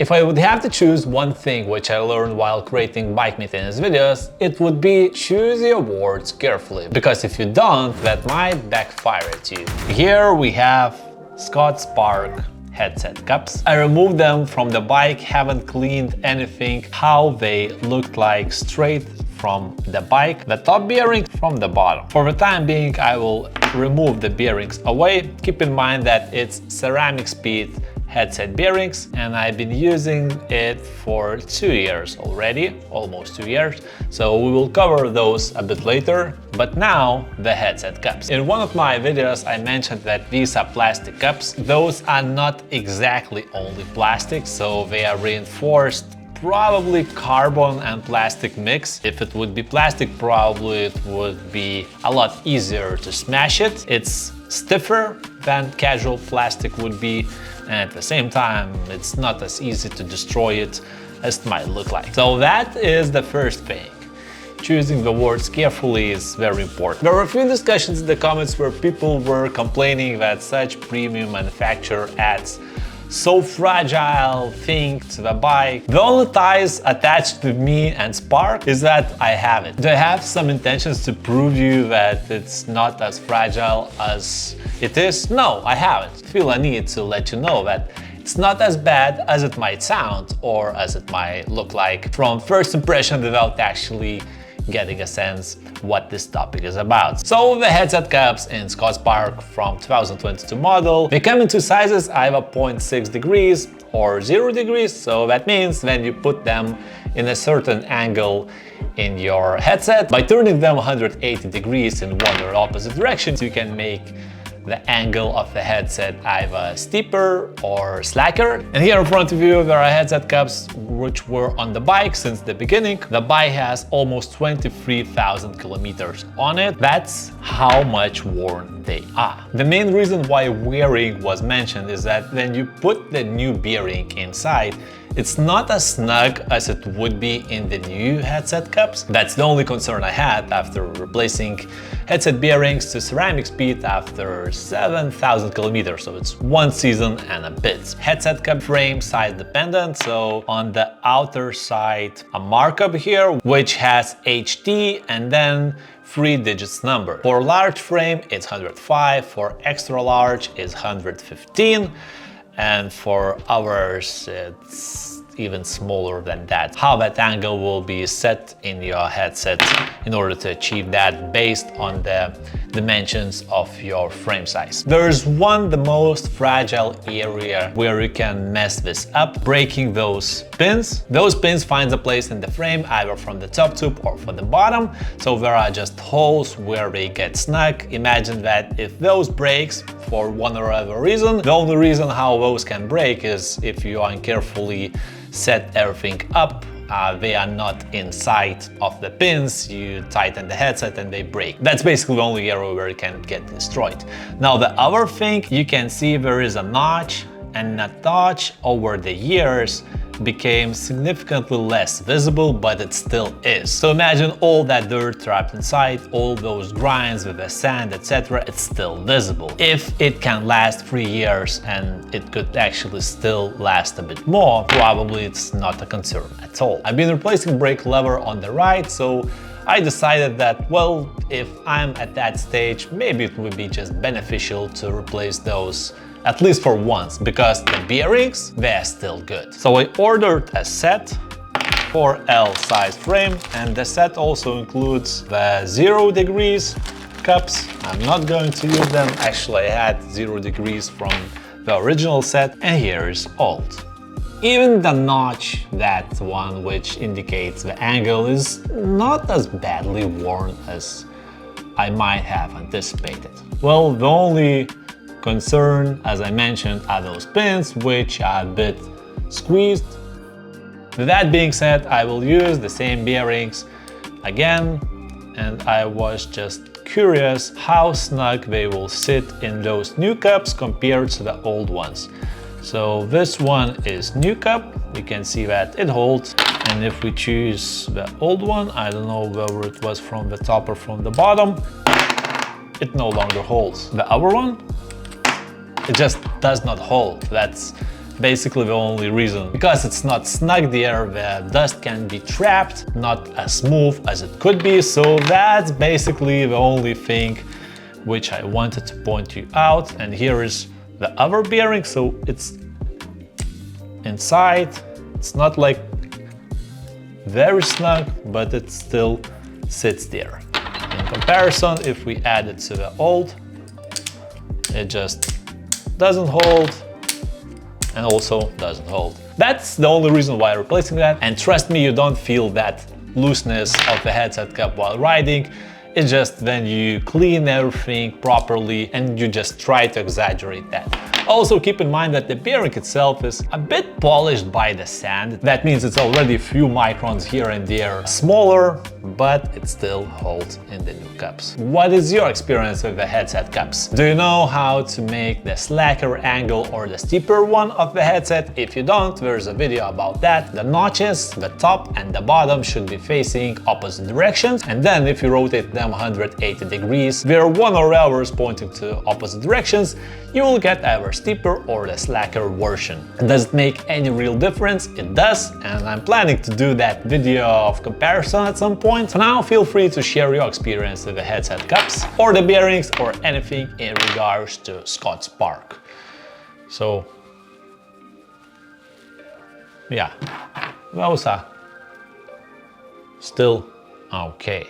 If I would have to choose one thing which I learned while creating bike maintenance videos, it would be choose your words carefully. Because if you don't, that might backfire at you. Here we have Scott Spark headset cups. I removed them from the bike, haven't cleaned anything, how they looked like straight from the bike, the top bearing from the bottom. For the time being, I will remove the bearings away. Keep in mind that it's ceramic speed headset bearings, and I've been using it for 2 years already, almost 2 years. So we will cover those a bit later, but now the headset cups. In one of my videos, I mentioned that these are plastic cups. Those are not exactly only plastic, so they are reinforced, probably carbon and plastic mix. If it would be plastic, probably it would be a lot easier to smash it. It's stiffer than casual plastic would be, and at the same time, it's not as easy to destroy it as it might look like. So that is the first thing. Choosing the words carefully is very important. There were a few discussions in the comments where people were complaining that such premium manufacturer adds so fragile thing to the bike. The only ties attached to me and Spark is that I have it. Do I have some intentions to prove you that it's not as fragile as it is? No, I haven't. Feel a need to let you know that it's not as bad as it might sound or as it might look like from first impression without actually getting a sense what this topic is about. So the headset caps in Scott Spark from 2022 model, they come in two sizes. I have a 0.6 degrees or 0 degrees, so that means when you put them in a certain angle in your headset, by turning them 180 degrees in one or opposite directions, you can make the angle of the headset either steeper or slacker. And here in front of you, there are headset caps which were on the bike since the beginning. The bike has almost 23,000 kilometers on it. That's how much worn they are. The main reason why wearing was mentioned is that when you put the new bearing inside, it's not as snug as it would be in the new headset cups. That's the only concern I had after replacing headset bearings to ceramic speed after 7,000 kilometers, so it's 1 season and a bit. Headset cup frame size dependent, so on the outer side a markup here which has HT and then 3 digits number. For large frame it's 105, for extra large it's 115, and for ours it's even smaller than that. How that angle will be set in your headset in order to achieve that based on the dimensions of your frame size. There's the most fragile area where you can mess this up, breaking those pins. Those pins find a place in the frame either from the top tube or from the bottom, so there are just holes where they get snug. Imagine that if those breaks for one or other reason, the only reason how those can break is if you uncarefully set everything up. They are not inside of the pins, you tighten the headset and they break. That's basically the only area where it can get destroyed. Now the other thing, you can see there is a notch, and that notch over the years became significantly less visible, but it still is. So imagine all that dirt trapped inside, all those grinds with the sand, etc. It's still visible. If it can last 3 years and it could actually still last a bit more, probably it's not a concern at all. I've been replacing brake lever on the right, so I decided that, well, if I'm at that stage, maybe it would be just beneficial to replace those at least for once, because the bearings, they're still good. So I ordered a set for L size frame, and the set also includes the 0 degrees cups. I'm not going to use them. Actually, I had 0 degrees from the original set, and here is old. Even the notch, that one which indicates the angle, is not as badly worn as I might have anticipated. Well, the only concern, as I mentioned, are those pins, which are a bit squeezed. With that being said, I will use the same bearings again, and I was just curious how snug they will sit in those new cups compared to the old ones. So this one is new cup, you can see that it holds, and if we choose the old one, I don't know whether it was from the top or from the bottom, it no longer holds. The other one, it just does not hold. That's basically the only reason. Because it's not snug there, the dust can be trapped, not as smooth as it could be. So that's basically the only thing which I wanted to point you out. And here is the other bearing, so it's inside. It's not like very snug, but it still sits there. In comparison, if we add it to the old, it just doesn't hold and also doesn't hold. That's the only reason why I'm replacing that. And trust me, you don't feel that looseness of the headset cap while riding. It's just when you clean everything properly and you just try to exaggerate that. Also keep in mind that the bearing itself is a bit polished by the sand. That means it's already a few microns here and there smaller, but it still holds in the new cups. What is your experience with the headset cups? Do you know how to make the slacker angle or the steeper one of the headset? If you don't, there's a video about that. The notches, the top and the bottom should be facing opposite directions, and then if you rotate them 180 degrees, where one or other is pointing to opposite directions, you will get either steeper or the slacker version. Does it make any real difference? It does, and I'm planning to do that video of comparison at some point. For now, feel free to share your experience with the headset cups or the bearings or anything in regards to Scott Spark. So yeah, those are still okay.